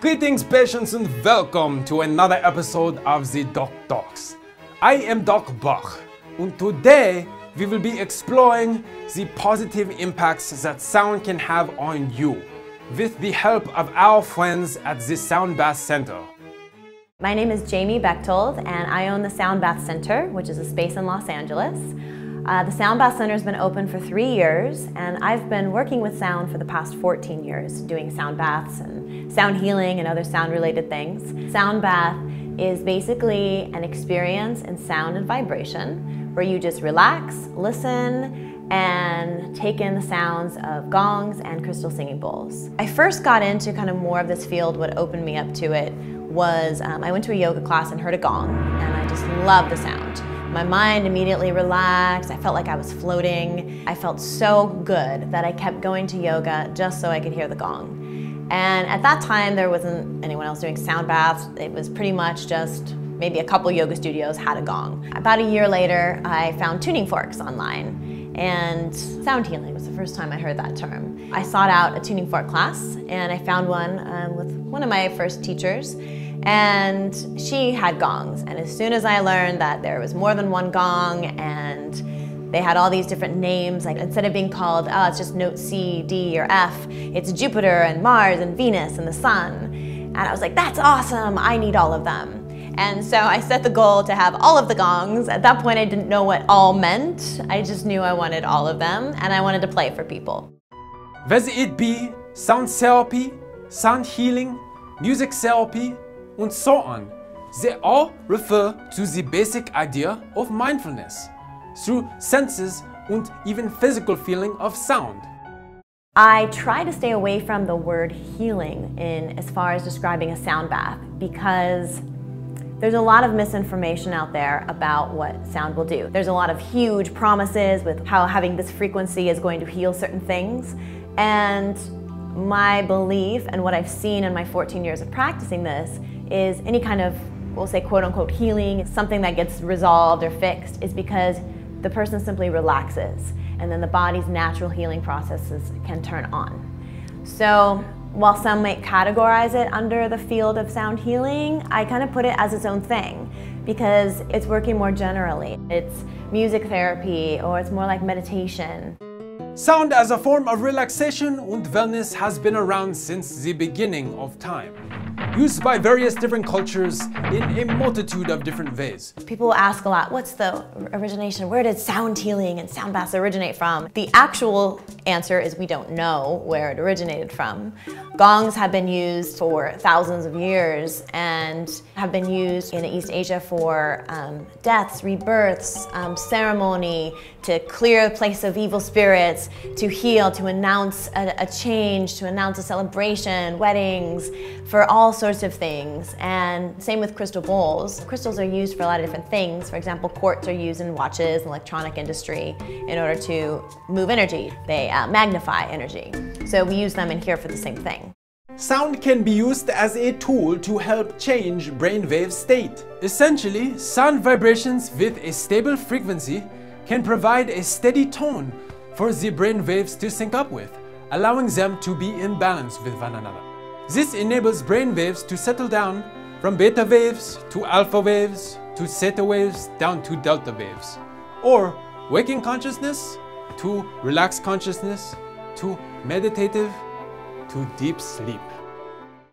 Greetings, patients, and welcome to another episode of the Doc Talks. I am Doc Bach, and today we will be exploring the positive impacts that sound can have on you with the help of our friends at the Soundbath Center. My name is Jamie Bechtold, and I own the Soundbath Center, which is a space in Los Angeles. The Soundbath Center has been open for 3 years, and I've been working with sound for the past 14 years, doing sound baths and sound healing and other sound-related things. Sound bath is basically an experience in sound and vibration where you just relax, listen, and take in the sounds of gongs and crystal singing bowls. I first got into kind of more of this field. What opened me up to it was I went to a yoga class and heard a gong, and I just loved the sound. My mind immediately relaxed. I felt like I was floating. I felt so good that I kept going to yoga just so I could hear the gong. And at that time, there wasn't anyone else doing sound baths. It was pretty much just maybe a couple yoga studios had a gong. About a year later, I found tuning forks online, and sound healing was the first time I heard that term. I sought out a tuning fork class, and I found one with one of my first teachers, and she had gongs. And as soon as I learned that there was more than one gong and they had all these different names, like instead of being called, oh, it's just note C, D, or F, it's Jupiter and Mars and Venus and the sun. And I was like, that's awesome, I need all of them. And so I set the goal to have all of the gongs. At that point, I didn't know what all meant. I just knew I wanted all of them, and I wanted to play for people. Whether it be sound therapy, sound healing, music therapy, and so on, they all refer to the basic idea of mindfulness through senses and even physical feeling of sound. I try to stay away from the word healing in as far as describing a sound bath, because there's a lot of misinformation out there about what sound will do. There's a lot of huge promises with how having this frequency is going to heal certain things. And my belief and what I've seen in my 14 years of practicing this is any kind of, we'll say, quote-unquote healing, something that gets resolved or fixed, is because the person simply relaxes, and then the body's natural healing processes can turn on. So while some might categorize it under the field of sound healing, I kind of put it as its own thing, because it's working more generally. It's music therapy, or it's more like meditation. Sound as a form of relaxation and wellness has been around since the beginning of time, used by various different cultures in a multitude of different ways. People ask a lot, what's the origination? Where did sound healing and sound baths originate from? The actual answer is we don't know where it originated from. Gongs have been used for thousands of years and have been used in East Asia for deaths, rebirths, ceremony, to clear a place of evil spirits, to heal, to announce a change, to announce a celebration, weddings, for all sorts of things. And same with crystal bowls. Crystals are used for a lot of different things. For example, quartz are used in watches and electronic industry in order to move energy. They magnify energy. So we use them in here for the same thing. Sound can be used as a tool to help change brainwave state. Essentially, sound vibrations with a stable frequency can provide a steady tone for the brain waves to sync up with, allowing them to be in balance with one another. This enables brain waves to settle down from beta waves to alpha waves to theta waves down to delta waves, or waking consciousness to relaxed consciousness to meditative to deep sleep.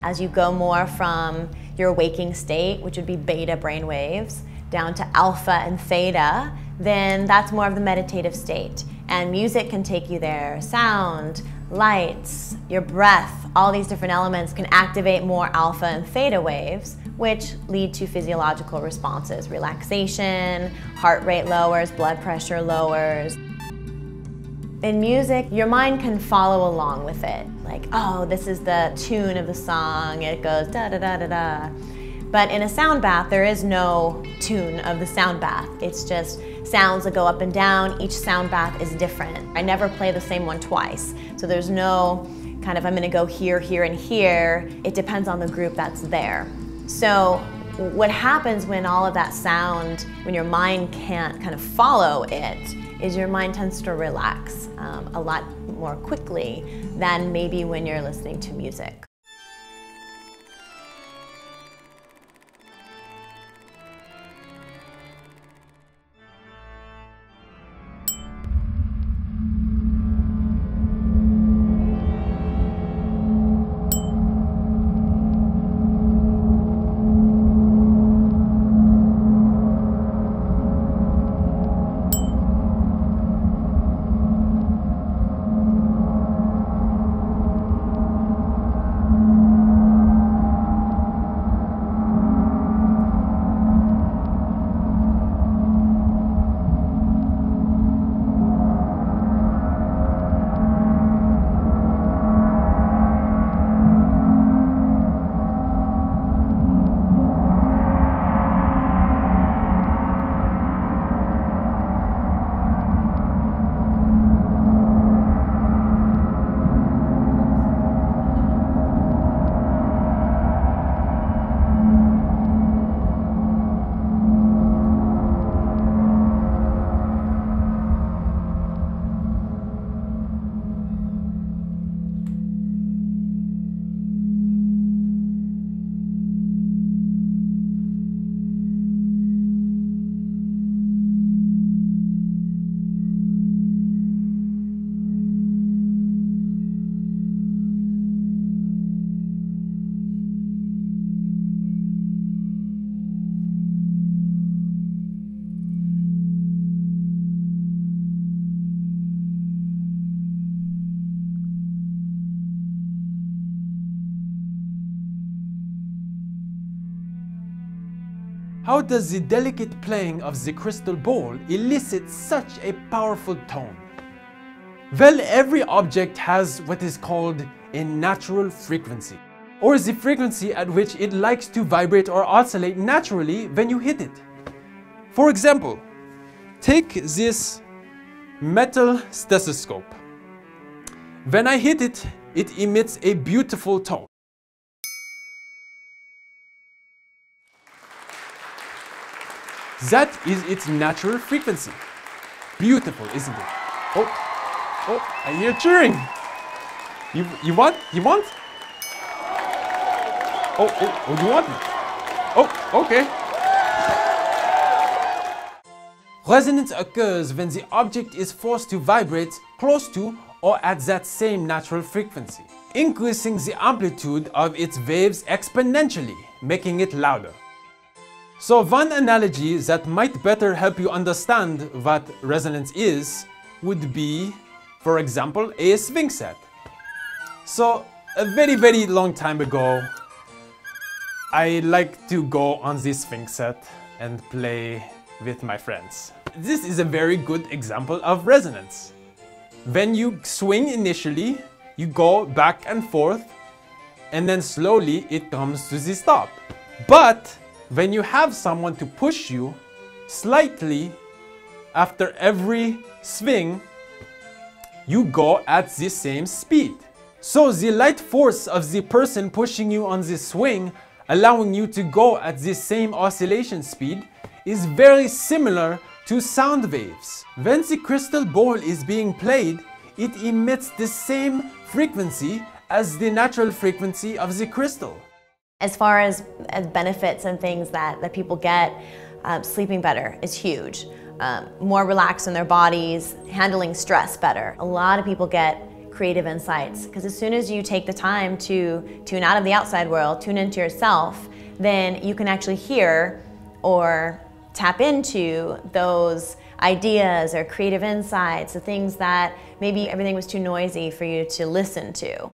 As you go more from your waking state, which would be beta brain waves, down to alpha and theta, then that's more of the meditative state. And music can take you there. Sound, lights, your breath, all these different elements can activate more alpha and theta waves, which lead to physiological responses. Relaxation, heart rate lowers, blood pressure lowers. In music, your mind can follow along with it. Like, oh, this is the tune of the song, it goes da da da da da. But in a sound bath, there is no tune of the sound bath. It's just sounds that go up and down. Each sound bath is different. I never play the same one twice. So there's no kind of, I'm gonna go here, here, and here. It depends on the group that's there. So what happens when all of that sound, when your mind can't kind of follow it, is your mind tends to relax a lot more quickly than maybe when you're listening to music. How does the delicate playing of the crystal ball elicit such a powerful tone? Well, every object has what is called a natural frequency, or the frequency at which it likes to vibrate or oscillate naturally when you hit it. For example, take this metal stethoscope. When I hit it, it emits a beautiful tone. That is its natural frequency. Beautiful, isn't it? Oh, I hear cheering. You want? You want? Oh, you want? Oh, okay. Resonance occurs when the object is forced to vibrate close to or at that same natural frequency, increasing the amplitude of its waves exponentially, making it louder. So one analogy that might better help you understand what resonance is would be, for example, a swing set. So a very long time ago, I liked to go on this swing set and play with my friends. This is a very good example of resonance. When you swing initially, you go back and forth, and then slowly it comes to the stop. But when you have someone to push you slightly after every swing, you go at the same speed. So the light force of the person pushing you on the swing, allowing you to go at the same oscillation speed, is very similar to sound waves. When the crystal ball is being played, it emits the same frequency as the natural frequency of the crystal. As far as benefits and things that people get, sleeping better is huge. More relaxed in their bodies, handling stress better. A lot of people get creative insights because as soon as you take the time to tune out of the outside world, tune into yourself, then you can actually hear or tap into those ideas or creative insights, the things that maybe everything was too noisy for you to listen to.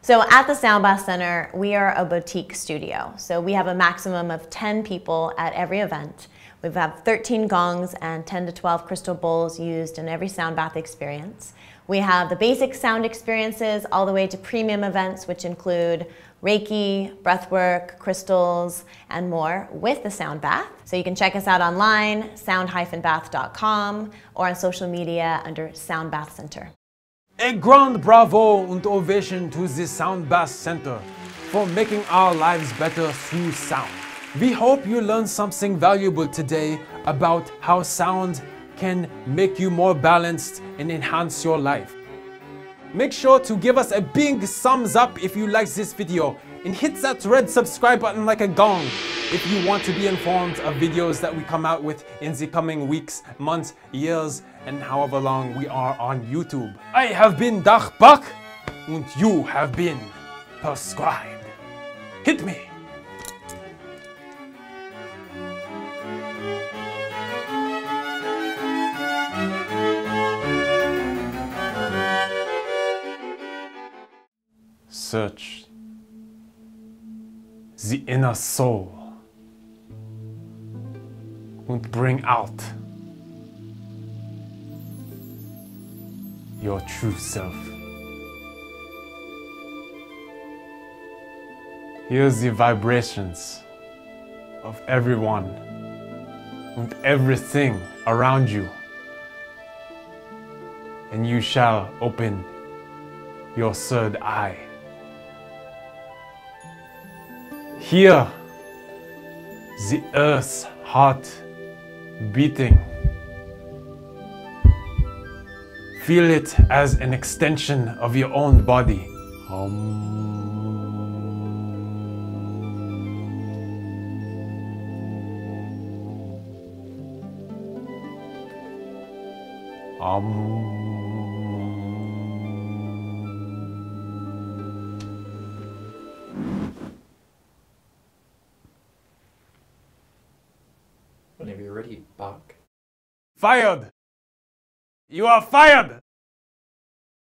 So at the Soundbath Center, we are a boutique studio. So we have a maximum of 10 people at every event. We have 13 gongs and 10 to 12 crystal bowls used in every sound bath experience. We have the basic sound experiences all the way to premium events, which include Reiki, breathwork, crystals, and more with the sound bath. So you can check us out online, sound-bath.com, or on social media under Soundbath Center. A grand bravo and ovation to the Soundbath Center for making our lives better through sound. We hope you learned something valuable today about how sound can make you more balanced and enhance your life. Make sure to give us a big thumbs up if you like this video and hit that red subscribe button like a gong if you want to be informed of videos that we come out with in the coming weeks, months, years, and however long we are on YouTube. I have been Doc Bach and you have been prescribed. Hit me! Search the inner soul and bring out your true self. Here's the vibrations of everyone and everything around you, and you shall open your third eye. Hear the earth's heart beating. Feel it as an extension of your own body. Whenever you're ready, Bach. Fired! You are fired!